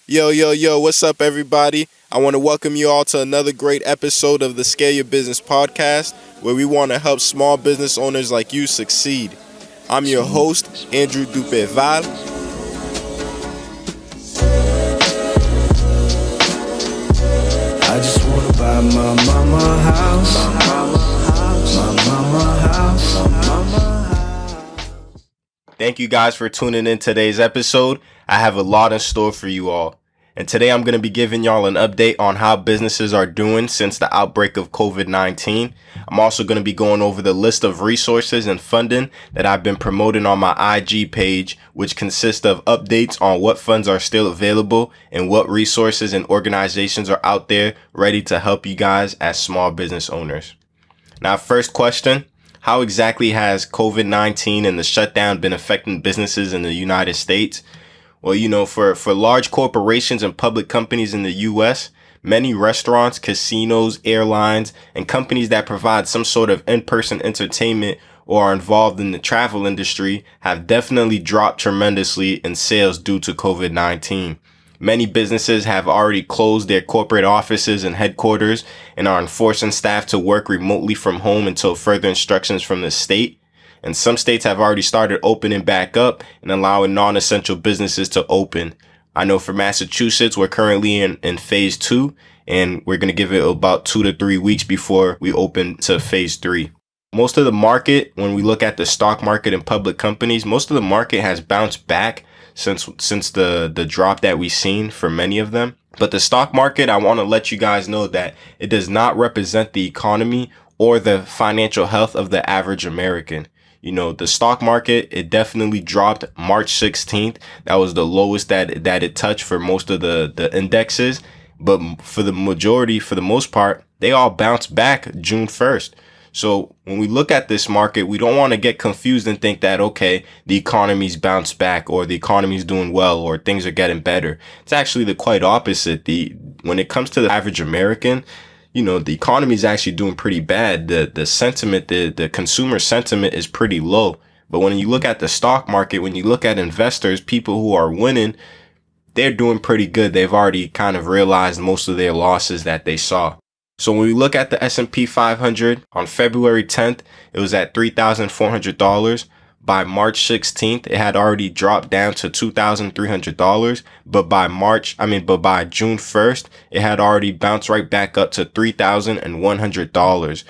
Yo, what's up, everybody? I want to welcome you all to another great episode of the Scale Your Business podcast, where we want to help small business owners like you succeed. I'm your host, Andrew Duperval. I just wanna buy my mama a house. My mama a house. Thank you guys for tuning in today's episode. I have a lot in store for you all. And today I'm going to be giving y'all an update on how businesses are doing since the outbreak of COVID-19. I'm also going to be going over the list of resources and funding that I've been promoting on my IG page, which consists of updates on what funds are still available and what resources and organizations are out there ready to help you guys as small business owners. Now, first question, how exactly has COVID-19 and the shutdown been affecting businesses in the United States? Well, for large corporations and public companies in the U.S., many restaurants, casinos, airlines, and companies that provide some sort of in-person entertainment or are involved in the travel industry have definitely dropped tremendously in sales due to COVID-19. Many businesses have already closed their corporate offices and headquarters and are enforcing staff to work remotely from home until further instructions from the state. And some states have already started opening back up and allowing non-essential businesses to open. I know for Massachusetts, we're currently in phase 2, and we're going to give it about 2 to 3 weeks before we open to phase 3. Most of the market, when we look at the stock market and public companies, most of the market has bounced back since the drop that we've seen for many of them. But the stock market, I want to let you guys know that it does not represent the economy or the financial health of the average American. The stock market, it definitely dropped March 16th. That was the lowest that it touched for most of the indexes. But for the most part, they all bounced back June 1st. So when we look at this market, we don't want to get confused and think that, okay, the economy's bounced back or the economy's doing well or things are getting better. It's actually the quite opposite. When it comes to the average American, the economy is actually doing pretty bad. The sentiment, the consumer sentiment is pretty low. But when you look at the stock market, when you look at investors, people who are winning, they're doing pretty good. They've already kind of realized most of their losses that they saw. So when we look at the S&P 500 on February 10th, it was at $3,400. By March 16th, it had already dropped down to $2,300. But by June 1st, it had already bounced right back up to $3,100.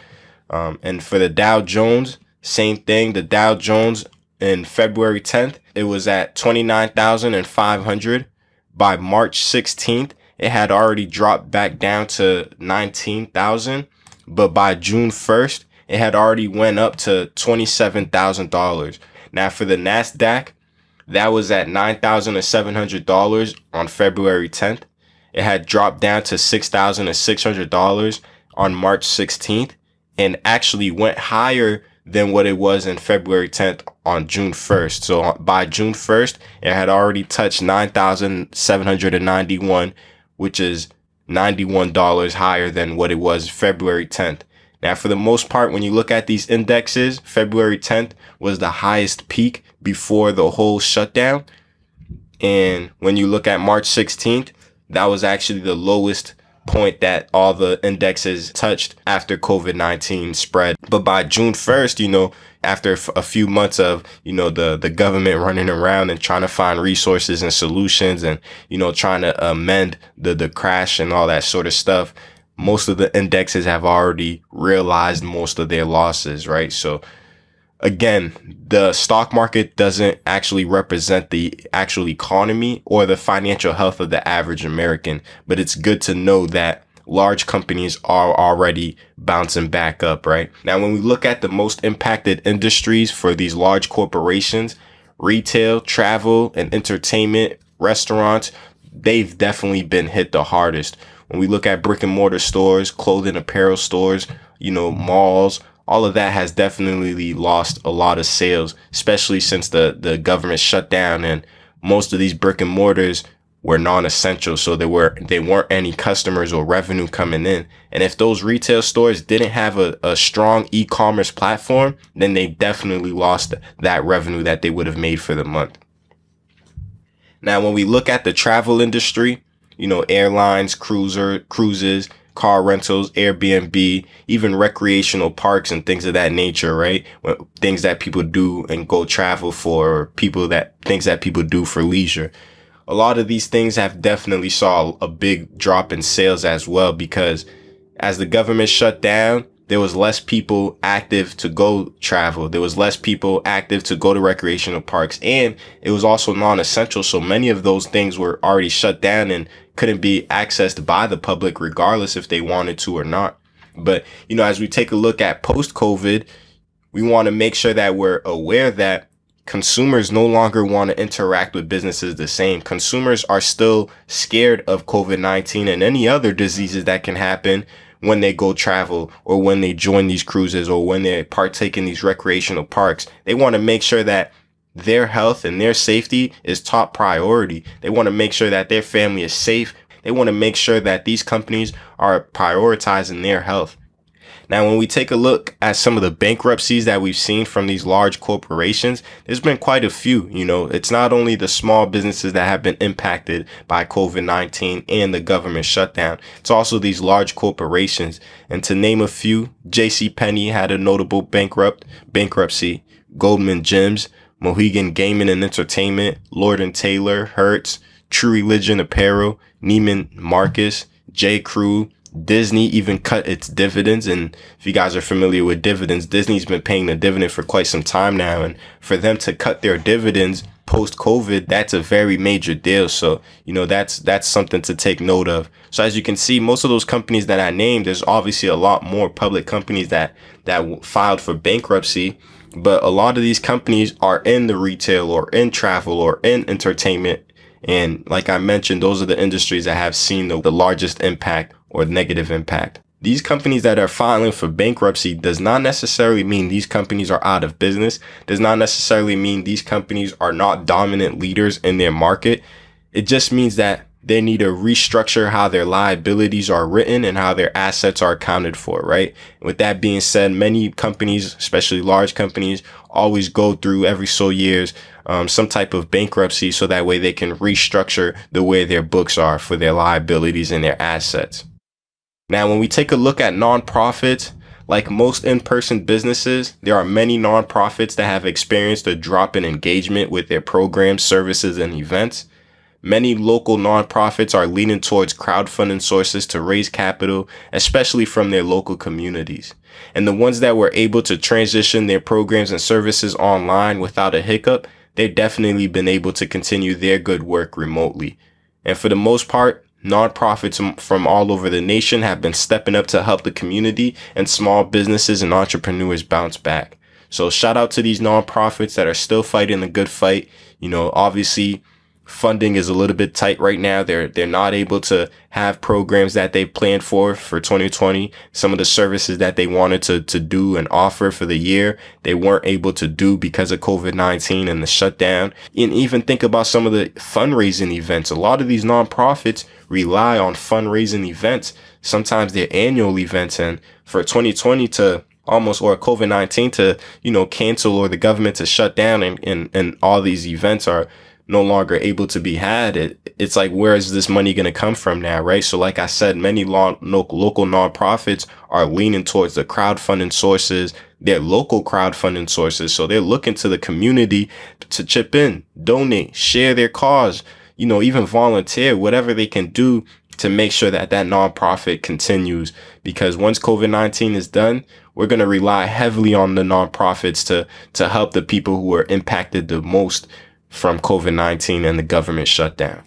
And for the Dow Jones, same thing. The Dow Jones in February 10th, it was at 29,500. By March 16th, it had already dropped back down to 19,000. But by June 1st, it had already went up to $27,000. Now for the NASDAQ, that was at $9,700 on February 10th. It had dropped down to $6,600 on March 16th and actually went higher than what it was in February 10th on June 1st. So by June 1st, it had already touched $9,791, which is $91 higher than what it was February 10th. Now, for the most part, when you look at these indexes, February 10th was the highest peak before the whole shutdown. And when you look at March 16th, that was actually the lowest point that all the indexes touched after COVID-19 spread. But by June 1st, after a few months of, the government running around and trying to find resources and solutions and, trying to amend the crash and all that sort of stuff, most of the indexes have already realized most of their losses, right? So again, the stock market doesn't actually represent the actual economy or the financial health of the average American, but it's good to know that large companies are already bouncing back up, right? Now, when we look at the most impacted industries for these large corporations, retail, travel, and entertainment, restaurants, they've definitely been hit the hardest. When we look at brick and mortar stores, clothing, apparel stores, malls, all of that has definitely lost a lot of sales, especially since the government shut down and most of these brick and mortars were non-essential. So there weren't any customers or revenue coming in. And if those retail stores didn't have a strong e-commerce platform, then they definitely lost that revenue that they would have made for the month. Now, when we look at the travel industry, airlines, cruises, car rentals, Airbnb, even recreational parks and things of that nature, right? Things that people do and go travel for, or things that people do for leisure. A lot of these things have definitely saw a big drop in sales as well, because as the government shut down, there was less people active to go travel. There was less people active to go to recreational parks, and it was also non-essential. So many of those things were already shut down and couldn't be accessed by the public regardless if they wanted to or not. But, as we take a look at post-COVID, we want to make sure that we're aware that consumers no longer want to interact with businesses the same. Consumers are still scared of COVID-19 and any other diseases that can happen when they go travel, or when they join these cruises, or when they partake in these recreational parks. They want to make sure that their health and their safety is top priority. They want to make sure that their family is safe. They want to make sure that these companies are prioritizing their health. Now, when we take a look at some of the bankruptcies that we've seen from these large corporations, there's been quite a few. It's not only the small businesses that have been impacted by COVID-19 and the government shutdown. It's also these large corporations. And to name a few, JCPenney had a notable bankruptcy, Goldman Gyms, Mohegan Gaming and Entertainment, Lord & Taylor, Hertz, True Religion Apparel, Neiman Marcus, J. Crew. Disney even cut its dividends. And if you guys are familiar with dividends, Disney's been paying the dividend for quite some time now. And for them to cut their dividends post-COVID, that's a very major deal. So, that's something to take note of. So as you can see, most of those companies that I named, there's obviously a lot more public companies that filed for bankruptcy. But a lot of these companies are in the retail or in travel or in entertainment. And like I mentioned, those are the industries that have seen the largest impact or negative impact. These companies that are filing for bankruptcy does not necessarily mean these companies are out of business, does not necessarily mean these companies are not dominant leaders in their market. It just means that they need to restructure how their liabilities are written and how their assets are accounted for, right? With that being said, many companies, especially large companies, always go through every so years some type of bankruptcy, so that way they can restructure the way their books are for their liabilities and their assets. Now, when we take a look at nonprofits, like most in-person businesses, there are many nonprofits that have experienced a drop in engagement with their programs, services, and events. Many local nonprofits are leaning towards crowdfunding sources to raise capital, especially from their local communities. And the ones that were able to transition their programs and services online without a hiccup, they've definitely been able to continue their good work remotely. And for the most part, nonprofits from all over the nation have been stepping up to help the community and small businesses and entrepreneurs bounce back. So shout out to these nonprofits that are still fighting the good fight. Obviously, funding is a little bit tight right now. They're not able to have programs that they've planned for 2020. Some of the services that they wanted to do and offer for the year, they weren't able to do because of COVID-19 and the shutdown. And even think about some of the fundraising events. A lot of these nonprofits rely on fundraising events, sometimes their annual events. And for 2020 to or COVID-19 to, cancel, or the government to shut down, and all these events are no longer able to be had, it's like, where is this money going to come from now, right? So like I said, many local nonprofits are leaning towards the crowdfunding sources, their local crowdfunding sources. So they're looking to the community to chip in, donate, share their cause, even volunteer, whatever they can do to make sure that nonprofit continues. Because once COVID-19 is done, we're going to rely heavily on the nonprofits to help the people who are impacted the most from COVID-19 and the government shutdown.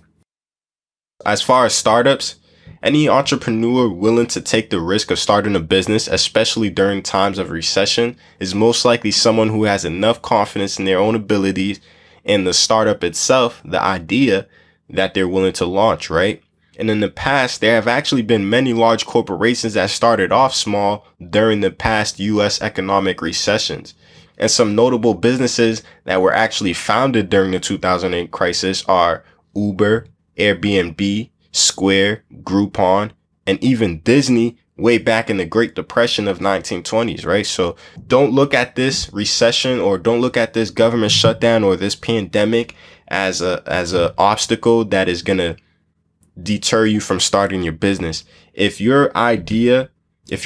As far as startups, any entrepreneur willing to take the risk of starting a business, especially during times of recession, is most likely someone who has enough confidence in their own abilities and the startup itself, the idea that they're willing to launch, right? And in the past, there have actually been many large corporations that started off small during the past U.S. economic recessions. And some notable businesses that were actually founded during the 2008 crisis are Uber, Airbnb, Square, Groupon, and even Disney way back in the Great Depression of 1920s, right? So don't look at this recession, or don't look at this government shutdown or this pandemic as a obstacle that is going to deter you from starting your business. If you're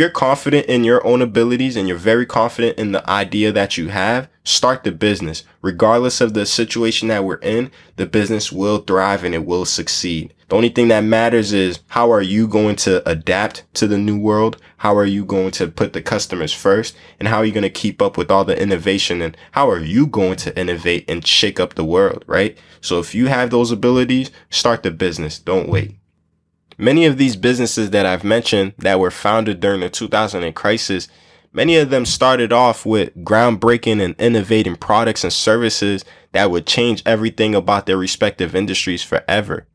confident in your own abilities and you're very confident in the idea that you have, start the business. Regardless of the situation that we're in, the business will thrive and it will succeed. The only thing that matters is, how are you going to adapt to the new world? How are you going to put the customers first? And how are you going to keep up with all the innovation? And how are you going to innovate and shake up the world, right? So if you have those abilities, start the business. Don't wait. Many of these businesses that I've mentioned that were founded during the 2008 crisis, many of them started off with groundbreaking and innovating products and services that would change everything about their respective industries forever.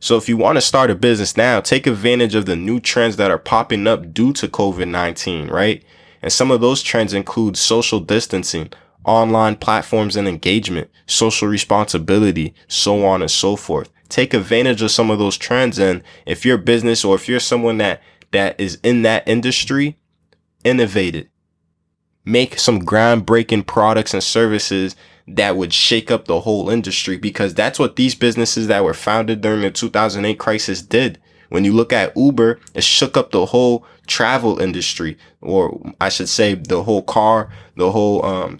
So if you want to start a business now, take advantage of the new trends that are popping up due to COVID-19, right? And some of those trends include social distancing, online platforms and engagement, social responsibility, so on and so forth. Take advantage of some of those trends. And if you're a business or if you're someone that is in that industry, innovate it. Make some groundbreaking products and services that would shake up the whole industry, because that's what these businesses that were founded during the 2008 crisis did. When you look at Uber, it shook up the whole travel industry, or I should say the whole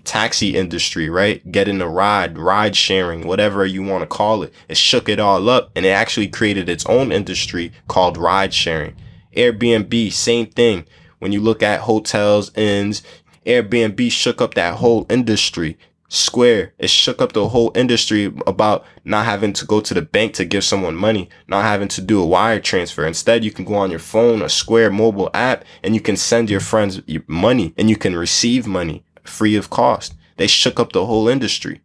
taxi industry, right? Getting a ride sharing, whatever you want to call it. It shook it all up, and it actually created its own industry called ride sharing. Airbnb, same thing. When you look at hotels, inns, Airbnb shook up that whole industry. Square, it shook up the whole industry about not having to go to the bank to give someone money, not having to do a wire transfer. Instead, you can go on your phone, a Square mobile app, and you can send your friends money and you can receive money free of cost. They shook up the whole industry.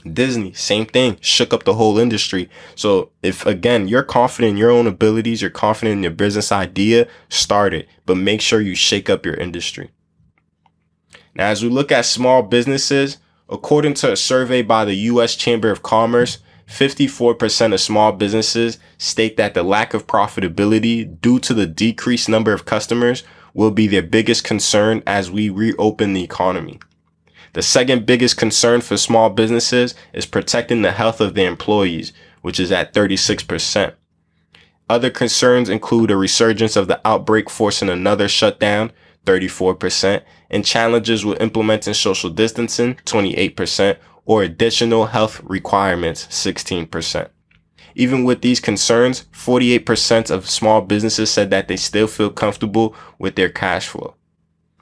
Disney, same thing, shook up the whole industry. So if, again, you're confident in your own abilities, you're confident in your business idea, start it, but make sure you shake up your industry. Now, as we look at small businesses, according to a survey by the U.S. Chamber of Commerce, 54% of small businesses state that the lack of profitability due to the decreased number of customers will be their biggest concern as we reopen the economy. The second biggest concern for small businesses is protecting the health of their employees, which is at 36%. Other concerns include a resurgence of the outbreak forcing another shutdown, 34%, and challenges with implementing social distancing, 28%, or additional health requirements, 16%. Even with these concerns, 48% of small businesses said that they still feel comfortable with their cash flow.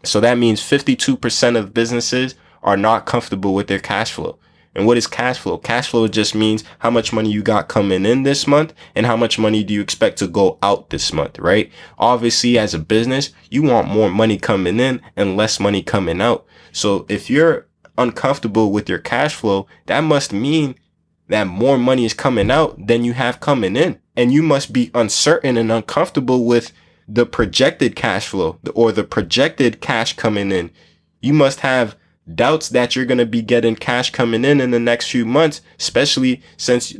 So that means 52% of businesses are not comfortable with their cash flow. And what is cash flow? Cash flow just means how much money you got coming in this month and how much money do you expect to go out this month, right? Obviously, as a business, you want more money coming in and less money coming out. So if you're uncomfortable with your cash flow, that must mean that more money is coming out than you have coming in. And you must be uncertain and uncomfortable with the projected cash flow or the projected cash coming in. You must have doubts that you're going to be getting cash coming in the next few months, especially since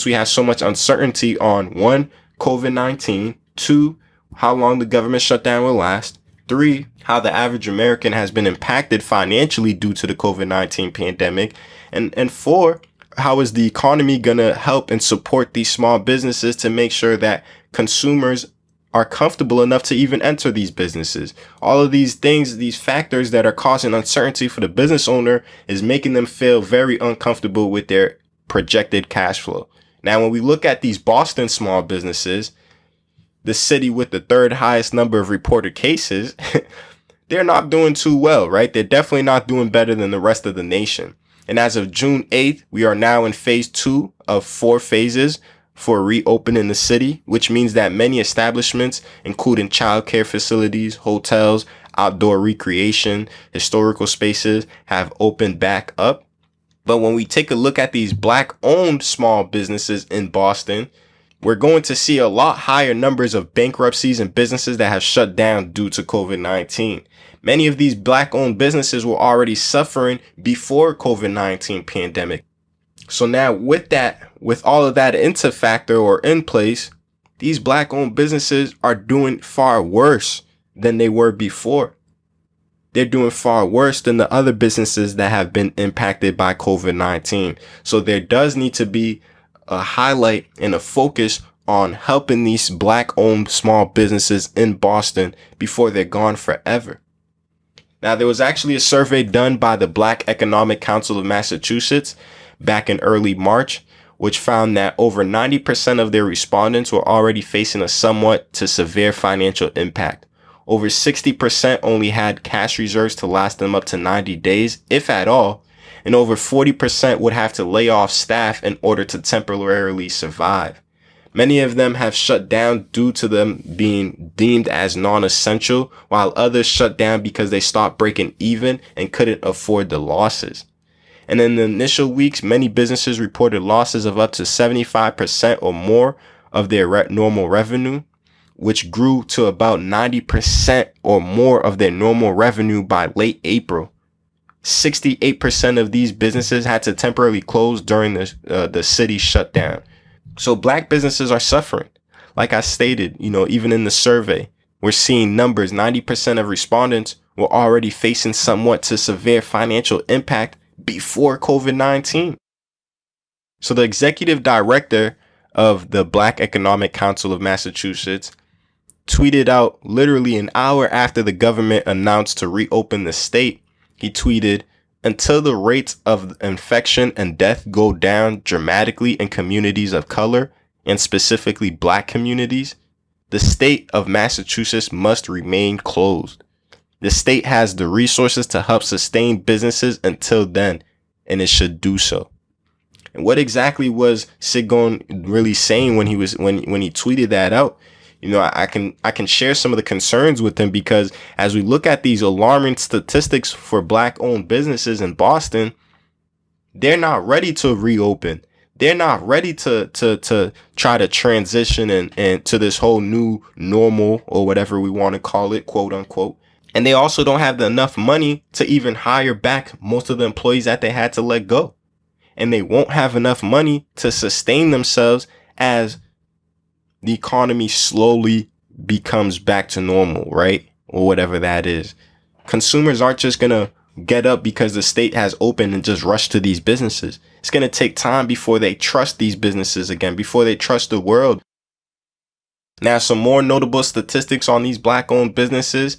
we have so much uncertainty on 1, COVID-19, 2, how long the government shutdown will last, 3, how the average American has been impacted financially due to the COVID-19 pandemic, and 4, how is the economy going to help and support these small businesses to make sure that consumers are comfortable enough to even enter these businesses. All of these things, these factors that are causing uncertainty for the business owner is making them feel very uncomfortable with their projected cash flow. Now, when we look at these Boston small businesses, the city with the third highest number of reported cases, they're not doing too well, right? They're definitely not doing better than the rest of the nation. And as of June 8th, we are now in phase 2 of 4 phases for reopening the city, which means that many establishments, including childcare facilities, hotels, outdoor recreation, historical spaces, have opened back up. But when we take a look at these Black-owned small businesses in Boston, we're going to see a lot higher numbers of bankruptcies and businesses that have shut down due to COVID-19. Many of these Black-owned businesses were already suffering before COVID-19 pandemic. So now with all of that into factor or in place, these Black-owned businesses are doing far worse than they were before. They're doing far worse than the other businesses that have been impacted by COVID-19. So there does need to be a highlight and a focus on helping these Black-owned small businesses in Boston before they're gone forever. Now, there was actually a survey done by the Black Economic Council of Massachusetts back in early March, which found that over 90% of their respondents were already facing a somewhat to severe financial impact. Over 60% only had cash reserves to last them up to 90 days, if at all, and over 40% would have to lay off staff in order to temporarily survive. Many of them have shut down due to them being deemed as non-essential, while others shut down because they stopped breaking even and couldn't afford the losses. And in the initial weeks, many businesses reported losses of up to 75% or more of their normal revenue, which grew to about 90% or more of their normal revenue by late April. 68% of these businesses had to temporarily close during the city shutdown. So Black businesses are suffering. Like I stated, even in the survey, we're seeing numbers. 90% of respondents were already facing somewhat to severe financial impact before COVID-19. So the executive director of the Black Economic Council of Massachusetts tweeted out literally an hour after the government announced to reopen the state. He tweeted, "Until the rates of infection and death go down dramatically in communities of color, and specifically Black communities, the state of Massachusetts must remain closed. The state has the resources to help sustain businesses until then, and it should do so." And what exactly was Siggon really saying when he tweeted that out? I can share some of the concerns with him, because as we look at these alarming statistics for Black-owned businesses in Boston, they're not ready to reopen. They're not ready to try to transition and to this whole new normal, or whatever we want to call it, quote unquote. And they also don't have enough money to even hire back most of the employees that they had to let go. And they won't have enough money to sustain themselves as the economy slowly becomes back to normal, right? Or whatever that is. Consumers aren't just going to get up because the state has opened and just rush to these businesses. It's going to take time before they trust these businesses again, before they trust the world. Now, some more notable statistics on these Black-owned businesses.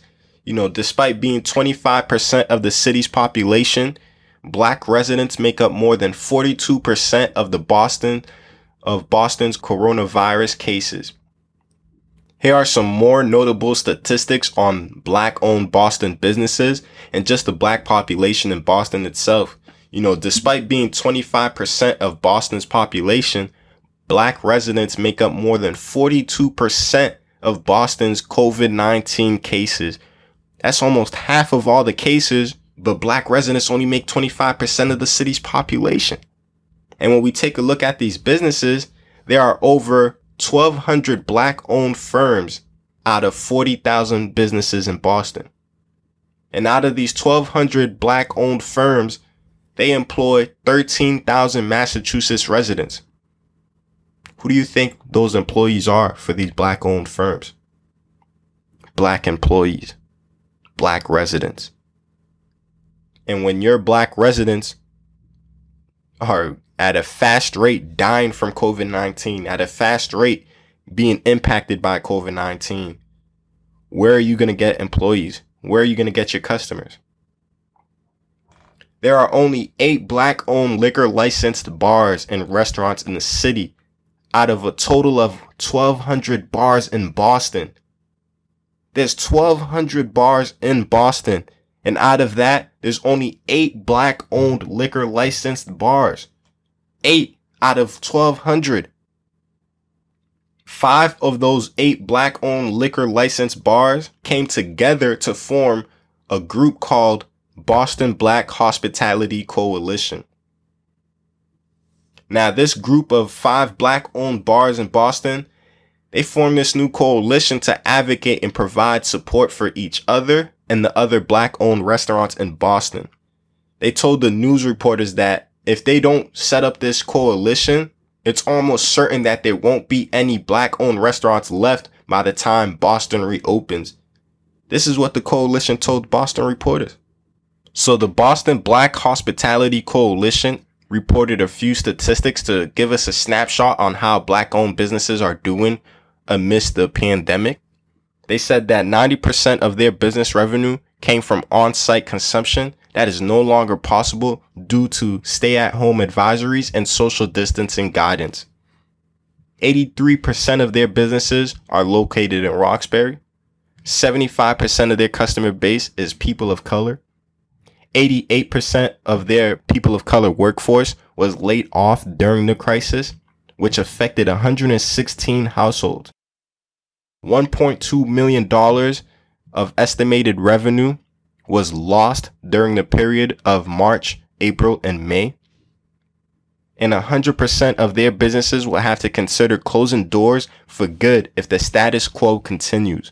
Despite being 25% of the city's population, Black residents make up more than 42% of Boston's coronavirus cases. Here are some more notable statistics on Black-owned Boston businesses and just the Black population in Boston itself. Despite being 25% of Boston's population, Black residents make up more than 42% of Boston's COVID-19 cases. That's almost half of all the cases, but Black residents only make 25% of the city's population. And when we take a look at these businesses, there are over 1,200 Black-owned firms out of 40,000 businesses in Boston. And out of these 1,200 Black-owned firms, they employ 13,000 Massachusetts residents. Who do you think those employees are for these Black-owned firms? Black employees, Black residents. And when your Black residents are at a fast rate dying from COVID-19, at a fast rate being impacted by COVID-19, where are you going to get employees? Where are you going to get your customers? There are only 8 Black-owned liquor licensed bars and restaurants in the city out of a total of 1,200 bars in Boston. There's 1,200 bars in Boston, and out of that, there's only 8 Black-owned liquor licensed bars. 8 out of 1,200. 5 of those 8 Black-owned liquor licensed bars came together to form a group called Boston Black Hospitality Coalition. Now, this group of 5 Black-owned bars in Boston, they formed this new coalition to advocate and provide support for each other and the other Black-owned restaurants in Boston. They told the news reporters that if they don't set up this coalition, it's almost certain that there won't be any Black-owned restaurants left by the time Boston reopens. This is what the coalition told Boston reporters. So the Boston Black Hospitality Coalition reported a few statistics to give us a snapshot on how Black-owned businesses are doing amidst the pandemic. They said that 90% of their business revenue came from on-site consumption that is no longer possible due to stay-at-home advisories and social distancing guidance. 83% of their businesses are located in Roxbury. 75% of their customer base is people of color. 88% of their people of color workforce was laid off during the crisis, which affected 116 households. $1.2 million of estimated revenue was lost during the period of March, April, and May. And 100% of their businesses will have to consider closing doors for good if the status quo continues.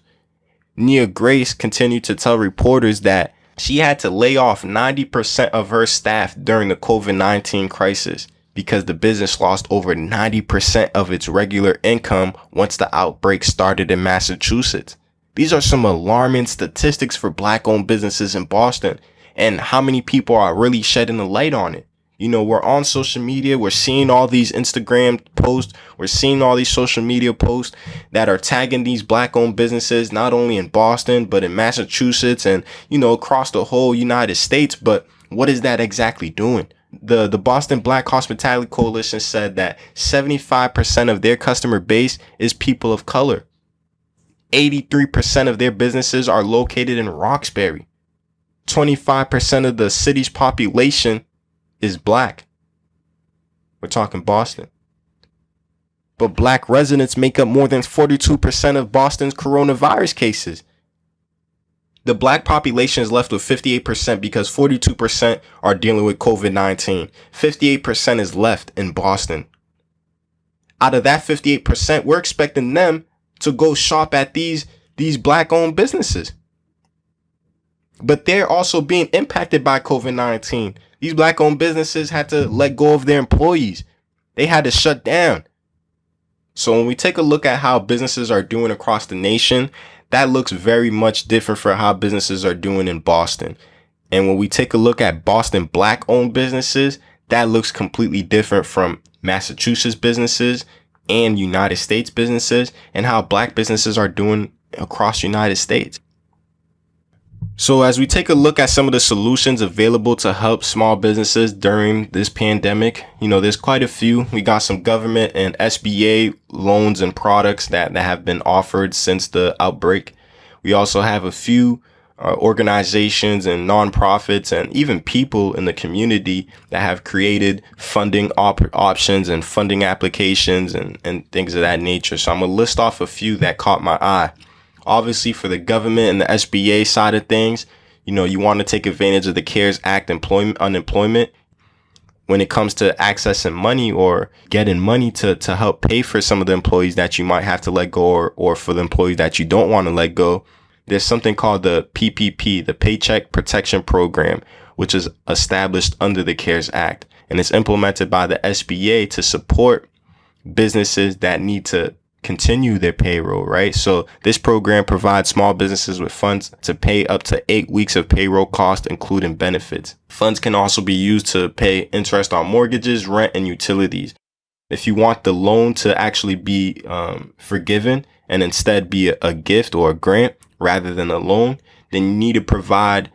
Nia Grace continued to tell reporters that she had to lay off 90% of her staff during the COVID-19 crisis because the business lost over 90% of its regular income once the outbreak started in Massachusetts. These are some alarming statistics for Black-owned businesses in Boston, and how many people are really shedding a light on it. You know, we're on social media, we're seeing all these Instagram posts, we're seeing all these social media posts that are tagging these Black-owned businesses, not only in Boston, but in Massachusetts and, you know, across the whole United States. But what is that exactly doing? The Boston Black Hospitality Coalition said that 75% of their customer base is people of color. 83% of their businesses are located in Roxbury. 25% of the city's population is Black. We're talking Boston. But Black residents make up more than 42% of Boston's coronavirus cases. The Black population is left with 58% because 42% are dealing with COVID-19. 58% is left in Boston. Out of that 58%, we're expecting them to go shop at these Black-owned businesses. But they're also being impacted by COVID-19. These Black-owned businesses had to let go of their employees. They had to shut down. So when we take a look at how businesses are doing across the nation, that looks very much different for how businesses are doing in Boston. And when we take a look at Boston Black-owned businesses, that looks completely different from Massachusetts businesses and United States businesses, and how Black businesses are doing across the United States. So as we take a look at some of the solutions available to help small businesses during this pandemic, you know, there's quite a few. We got some government and SBA loans and products that have been offered since the outbreak. We also have a few organizations and nonprofits and even people in the community that have created funding options and funding applications and things of that nature. So I'm going to list off a few that caught my eye. Obviously, for the government and the SBA side of things, you know, you want to take advantage of the CARES Act unemployment when it comes to accessing money or getting money to help pay for some of the employees that you might have to let go, or for the employees that you don't want to let go. There's something called the PPP, the Paycheck Protection Program, which is established under the CARES Act, and it's implemented by the SBA to support businesses that need to continue their payroll, right? So this program provides small businesses with funds to pay up to 8 weeks of payroll costs, including benefits. Funds can also be used to pay interest on mortgages, rent, and utilities. If you want the loan to actually be forgiven and instead be a gift or a grant rather than a loan, then you need to provide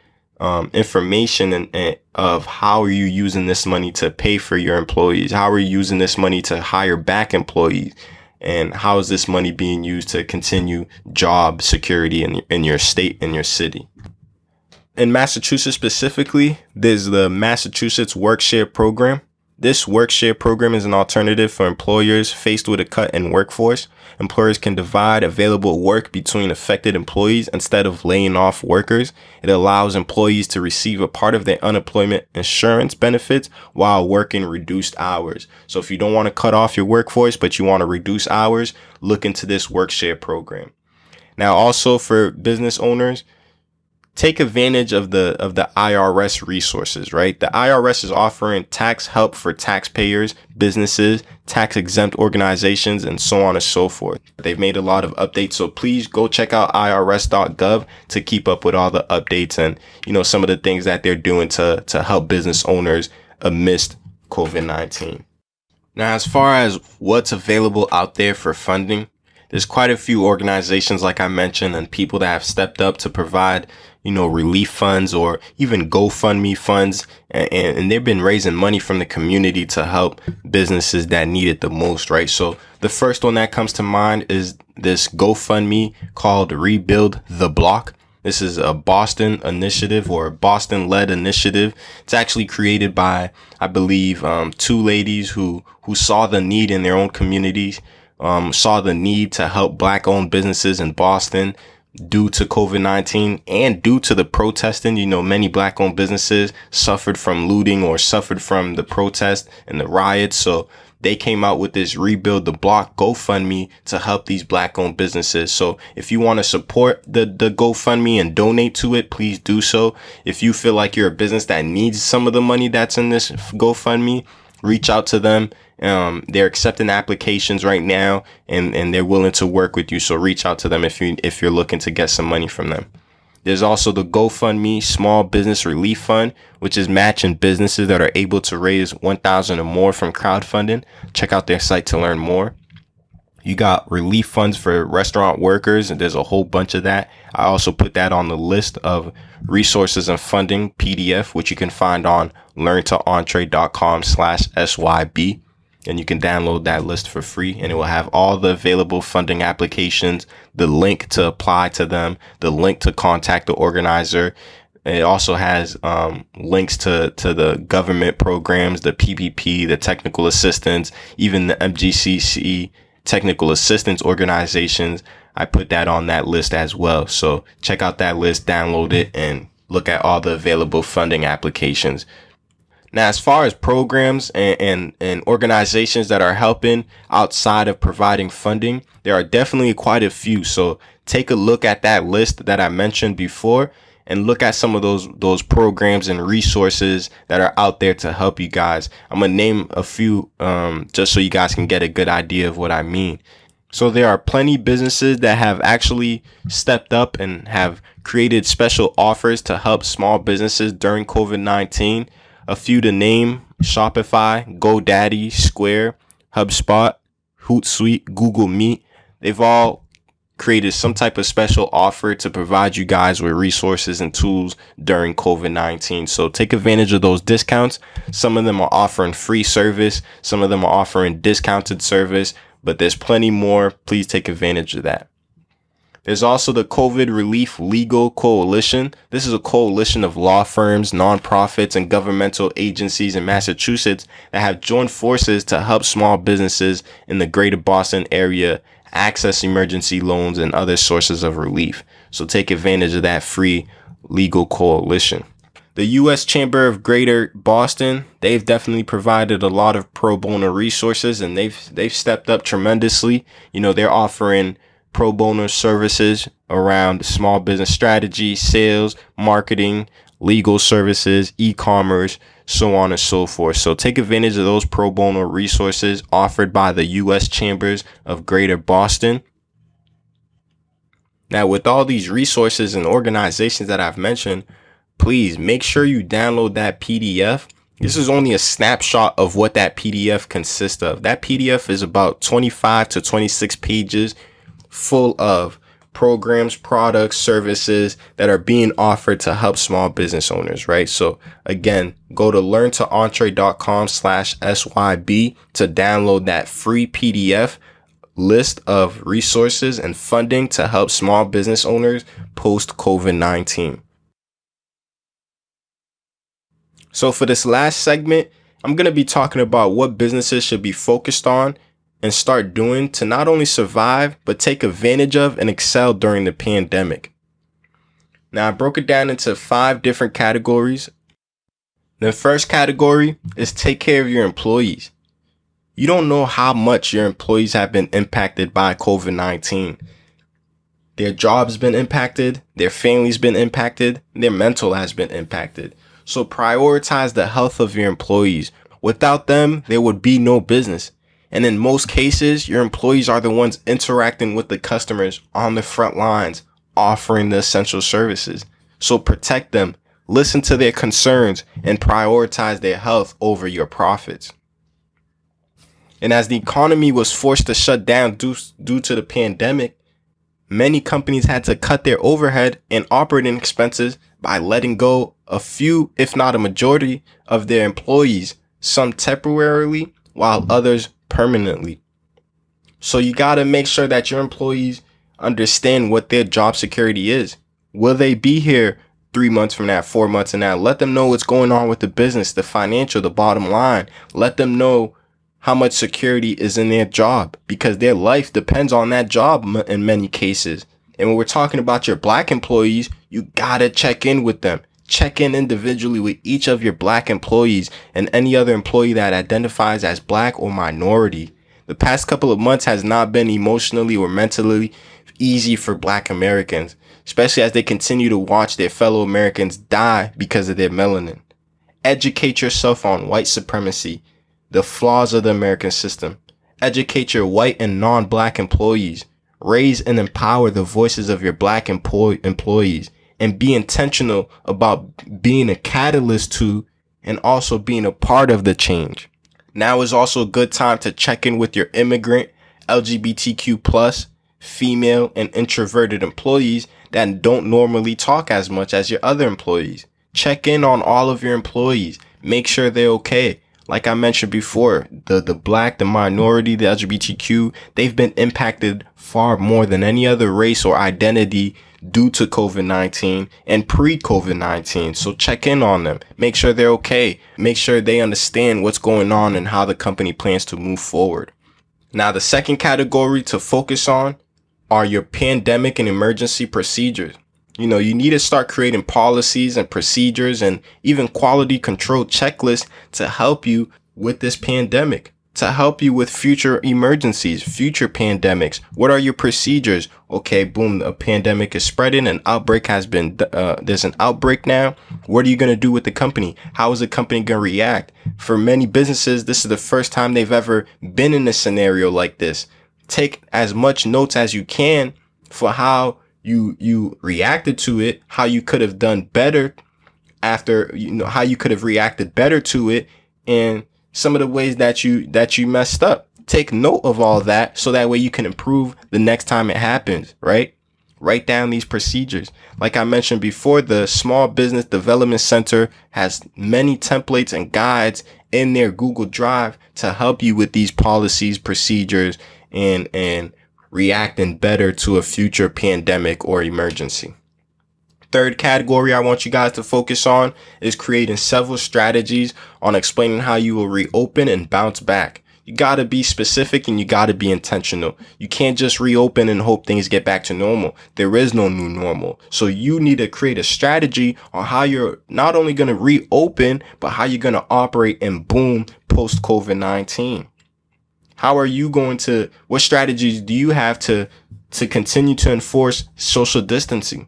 information of how are you using this money to pay for your employees? How are you using this money to hire back employees? And how is this money being used to continue job security in your state and your city? In Massachusetts specifically, there's the Massachusetts Work-Share Program. This Work-Share Program is an alternative for employers faced with a cut in workforce. Employers can divide available work between affected employees instead of laying off workers. It allows employees to receive a part of their unemployment insurance benefits while working reduced hours. So if you don't want to cut off your workforce, but you want to reduce hours, look into this Work-Share Program. Now, also for business owners, take advantage of the IRS resources, right? The IRS is offering tax help for taxpayers, businesses, tax exempt organizations, and so on and so forth. They've made a lot of updates, so please go check out irs.gov to keep up with all the updates and, you know, some of the things that they're doing to help business owners amidst COVID-19. Now, as far as what's available out there for funding, there's quite a few organizations, like I mentioned, and people that have stepped up to provide, relief funds or even GoFundMe funds. And they've been raising money from the community to help businesses that need it the most, right? So the first one that comes to mind is this GoFundMe called Rebuild the Block. This is a Boston initiative or a Boston-led initiative. It's actually created by, I believe, two ladies who saw the need in their own communities, saw the need to help Black-owned businesses in Boston due to COVID-19 and due to the protesting. Many Black-owned businesses suffered from looting or suffered from the protest and the riots. So they came out with this Rebuild the Block GoFundMe to help these Black-owned businesses. So if you want to support the GoFundMe and donate to it, please do so. If you feel like you're a business that needs some of the money that's in this GoFundMe, reach out to them. They're accepting applications right now, and they're willing to work with you. So reach out to them if you're looking to get some money from them. There's also the GoFundMe Small Business Relief Fund, which is matching businesses that are able to raise $1,000 or more from crowdfunding. Check out their site to learn more. You got relief funds for restaurant workers, and there's a whole bunch of that. I also put that on the list of resources and funding PDF, which you can find on learntoentrée.com/SYB. And you can download that list for free, and it will have all the available funding applications, the link to apply to them, the link to contact the organizer. It also has links to the government programs, the PPP, the technical assistance, even the MGCC technical assistance organizations. I put that on that list as well. So check out that list, download it, and look at all the available funding applications. Now, as far as programs and organizations that are helping outside of providing funding, there are definitely quite a few. So take a look at that list that I mentioned before and look at some of those programs and resources that are out there to help you guys. I'm going to name a few just so you guys can get a good idea of what I mean. So there are plenty of businesses that have actually stepped up and have created special offers to help small businesses during COVID-19. A few to name: Shopify, GoDaddy, Square, HubSpot, Hootsuite, Google Meet. They've all created some type of special offer to provide you guys with resources and tools during COVID-19. So take advantage of those discounts. Some of them are offering free service. Some of them are offering discounted service, but there's plenty more. Please take advantage of that. There's also the COVID Relief Legal Coalition. This is a coalition of law firms, nonprofits, and governmental agencies in Massachusetts that have joined forces to help small businesses in the greater Boston area access emergency loans and other sources of relief. So take advantage of that free legal coalition. The U.S. Chamber of Greater Boston, they've definitely provided a lot of pro bono resources, and they've stepped up tremendously. They're offering pro bono services around small business strategy, sales, marketing, legal services, e-commerce, so on and so forth. So take advantage of those pro bono resources offered by the U.S. Chambers of Greater Boston. Now, with all these resources and organizations that I've mentioned, please make sure you download that PDF. This is only a snapshot of what that PDF consists of. That PDF is about 25 to 26 pages full of programs, products, services that are being offered to help small business owners, right? So again, go to learntoentrée.com/SYB to download that free PDF list of resources and funding to help small business owners post COVID-19. So for this last segment, I'm going to be talking about what businesses should be focused on and start doing to not only survive, but take advantage of and excel during the pandemic. Now, I broke it down into 5 different categories. The first category is take care of your employees. You don't know how much your employees have been impacted by COVID-19. Their job's been impacted, their family's been impacted, their mental has been impacted. So prioritize the health of your employees. Without them, there would be no business. And in most cases, your employees are the ones interacting with the customers on the front lines, offering the essential services. So protect them, Listen to their concerns and prioritize their health over your profits. And as the economy was forced to shut down due to the pandemic, many companies had to cut their overhead and operating expenses by letting go a few, if not a majority, of their employees, some temporarily while others permanently. So you got to make sure that your employees understand what their job security is. Will they be here 3 months from now, 4 months from now? Let them know what's going on with the business, the financial, the bottom line. Let them know how much security is in their job, because their life depends on that job in many cases. And when we're talking about your Black employees, you gotta check in with them. Check in individually with each of your Black employees and any other employee that identifies as Black or minority. The past couple of months has not been emotionally or mentally easy for Black Americans, especially as they continue to watch their fellow Americans die because of their melanin. Educate yourself on white supremacy, the flaws of the American system. Educate your white and non-Black employees. Raise and empower the voices of your Black employees, and be intentional about being a catalyst to and also being a part of the change. Now is also a good time to check in with your immigrant, LGBTQ+, female, and introverted employees that don't normally talk as much as your other employees. Check in on all of your employees. Make sure they're okay. Like I mentioned before, the Black, the minority, the LGBTQ, they've been impacted far more than any other race or identity due to COVID-19 and pre-COVID-19. So check in on them. Make sure they're okay. Make sure they understand what's going on and how the company plans to move forward. Now, the second category to focus on are your pandemic and emergency procedures. You need to start creating policies and procedures and even quality control checklists to help you with this pandemic, to help you with future emergencies, future pandemics. What are your procedures? Okay, boom, a pandemic is spreading, an outbreak has been, there's an outbreak now. What are you going to do with the company? How is the company going to react? For many businesses, this is the first time they've ever been in a scenario like this. Take as much notes as you can for how you reacted to it, how you could have done better after, how you could have reacted better to it, and some of the ways that you messed up. Take note of all that so that way you can improve the next time it happens, right? Write down these procedures. Like I mentioned before, the Small Business Development Center has many templates and guides in their Google Drive to help you with these policies, procedures, and reacting better to a future pandemic or emergency. Third category I want you guys to focus on is creating several strategies on explaining how you will reopen and bounce back. You got to be specific and you got to be intentional. You can't just reopen and hope things get back to normal. There is no new normal. So you need to create a strategy on how you're not only going to reopen, but how you're going to operate and boom post COVID-19. How are you what strategies do you have to continue to enforce social distancing?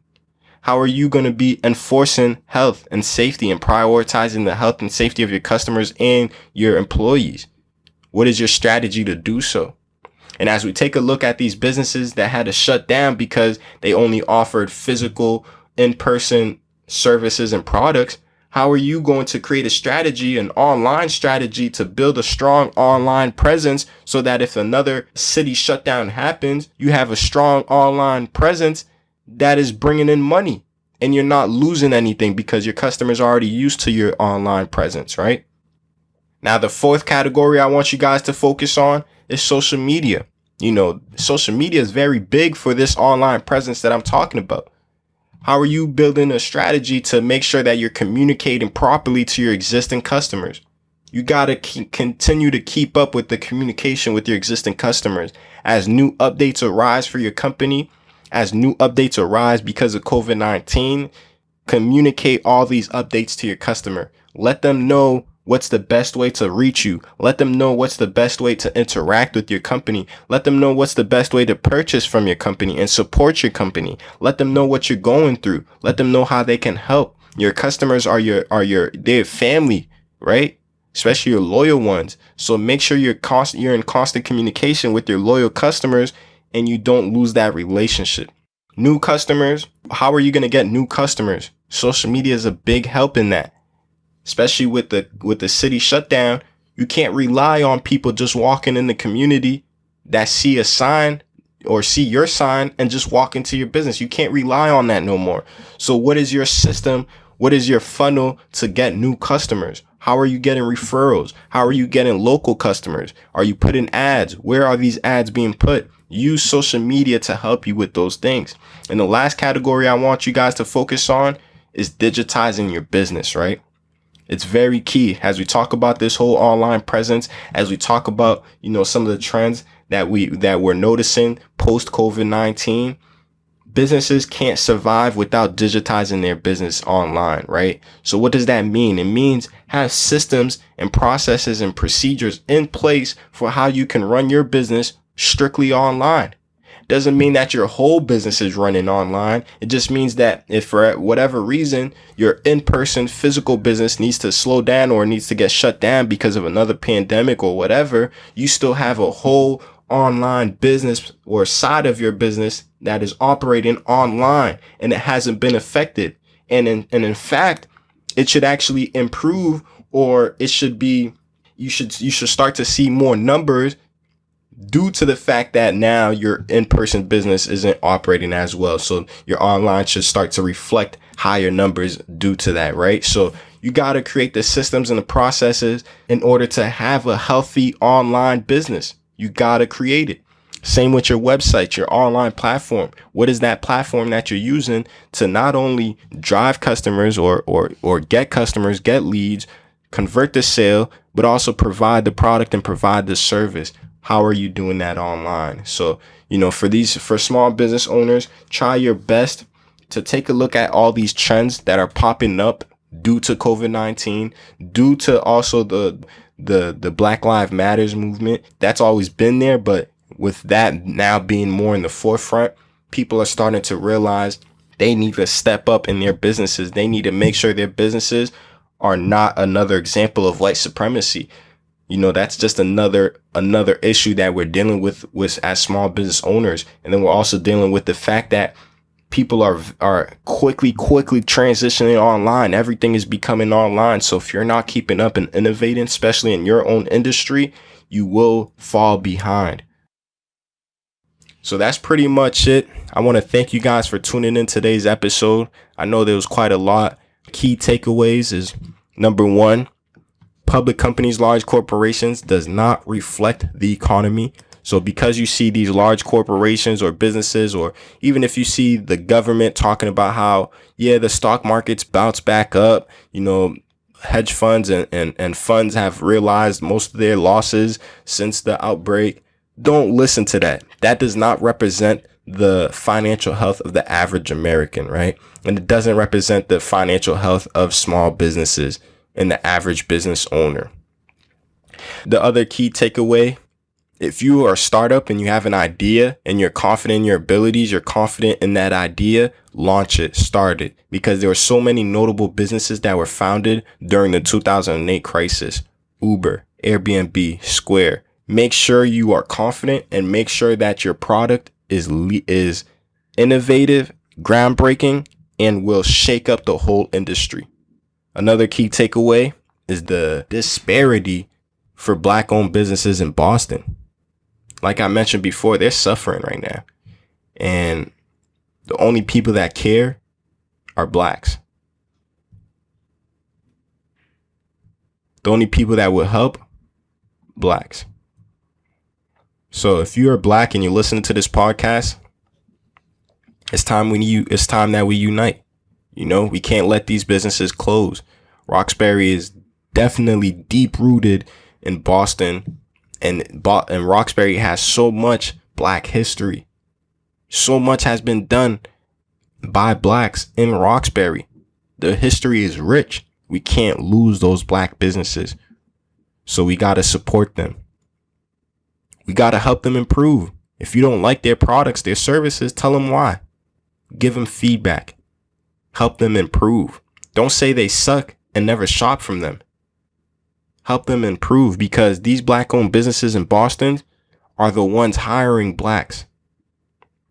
How are you going to be enforcing health and safety and prioritizing the health and safety of your customers and your employees? What is your strategy to do so? And as we take a look at these businesses that had to shut down because they only offered physical in-person services and products, how are you going to create a strategy, an online strategy to build a strong online presence so that if another city shutdown happens, you have a strong online presence that is bringing in money and you're not losing anything because your customers are already used to your online presence, right? Now, the fourth category I want you guys to focus on is social media. Social media is very big for this online presence that I'm talking about. How are you building a strategy to make sure that you're communicating properly to your existing customers? You got to continue to keep up with the communication with your existing customers. As new updates arise for your company, as new updates arise because of COVID-19, communicate all these updates to your customer. Let them know what's the best way to reach you. Let them know what's the best way to interact with your company. Let them know what's the best way to purchase from your company and support your company. Let them know what you're going through. Let them know how they can help. Your customers are their family, right? Especially your loyal ones. So make sure you're in constant communication with your loyal customers and you don't lose that relationship. New customers. How are you going to get new customers? Social media is a big help in that, especially with the city shutdown. You can't rely on people just walking in the community that see a sign or see your sign and just walk into your business. You can't rely on that no more. So what is your system? What is your funnel to get new customers? How are you getting referrals? How are you getting local customers? Are you putting ads? Where are these ads being put? Use social media to help you with those things. And the last category I want you guys to focus on is digitizing your business, right? It's very key as we talk about this whole online presence, as we talk about, some of the trends that we're noticing post COVID-19. Businesses can't survive without digitizing their business online, right? So what does that mean? It means have systems and processes and procedures in place for how you can run your business strictly online. Doesn't mean that your whole business is running online. It just means that if for whatever reason your in-person physical business needs to slow down or needs to get shut down because of another pandemic or whatever, you still have a whole online business or side of your business that is operating online and it hasn't been affected. And in fact, it should actually improve, or it should be, you should start to see more numbers due to the fact that now your in-person business isn't operating as well. So your online should start to reflect higher numbers due to that, right? So you got to create the systems and the processes in order to have a healthy online business. You got to create it. Same with your website, your online platform. What is that platform that you're using to not only drive customers or get customers, get leads, convert the sale, but also provide the product and provide the service? How are you doing that online? So, for small business owners, try your best to take a look at all these trends that are popping up due to COVID-19, due to also the Black Lives Matters movement. That's always been there, but with that now being more in the forefront, people are starting to realize they need to step up in their businesses. They need to make sure their businesses are not another example of white supremacy. That's just another issue that we're dealing with as small business owners. And then we're also dealing with the fact that people are quickly transitioning online. Everything is becoming online. So if you're not keeping up and innovating, especially in your own industry, you will fall behind. So that's pretty much it. I want to thank you guys for tuning in today's episode. I know there was quite a lot. Key takeaways is number one, public companies, large corporations does not reflect the economy. So because you see these large corporations or businesses, or even if you see the government talking about how, the stock market's bounce back up, hedge funds and funds have realized most of their losses since the outbreak. Don't listen to that. That does not represent the financial health of the average American, right? And it doesn't represent the financial health of small businesses and the average business owner. The other key takeaway, if you are a startup and you have an idea and you're confident in your abilities, you're confident in that idea, launch it, start it. Because there were so many notable businesses that were founded during the 2008 crisis. Uber, Airbnb, Square. Make sure you are confident and make sure that your product is innovative, groundbreaking, and will shake up the whole industry. Another key takeaway is the disparity for Black-owned businesses in Boston. Like I mentioned before, they're suffering right now. And the only people that care are Blacks. The only people that will help, Blacks. So if you are Black and you're listening to this podcast, it's time that we unite. We can't let these businesses close. Roxbury is definitely deep rooted in Boston, and Roxbury has so much Black history. So much has been done by Blacks in Roxbury. The history is rich. We can't lose those Black businesses. So we got to support them. We got to help them improve. If you don't like their products, their services, tell them why. Give them feedback. Help them improve. Don't say they suck and never shop from them. Help them improve, because these Black-owned businesses in Boston are the ones hiring Blacks.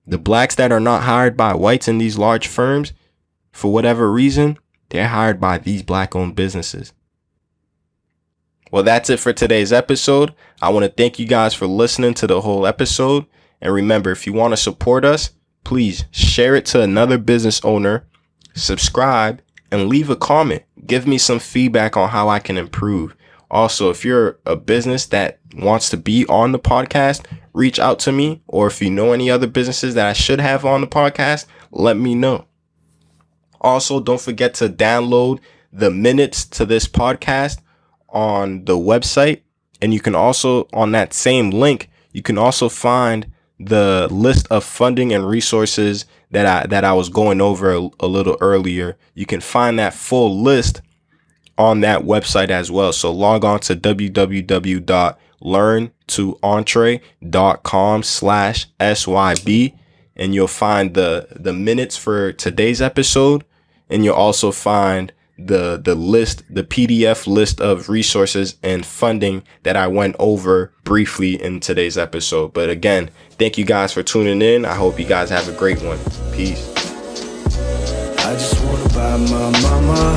The Blacks that are not hired by whites in these large firms, for whatever reason, they're hired by these Black-owned businesses. Well, that's it for today's episode. I want to thank you guys for listening to the whole episode. And remember, if you want to support us, please share it to another business owner, subscribe, and leave a comment. Give me some feedback on how I can improve. Also, if you're a business that wants to be on the podcast, reach out to me. Or if you know any other businesses that I should have on the podcast, let me know. Also, don't forget to download the minutes to this podcast on the website. And you can also, on that same link, you can also find the list of funding and resources that I was going over a little earlier. You can find that full list on that website as well. So log on to www.learntoentrée.com/SYB and you'll find the minutes for today's episode. And you'll also find the list, the PDF list of resources and funding that I went over briefly in today's episode. But again, thank you guys for tuning in. I hope you guys have a great one. Peace. I just wanna buy my mama a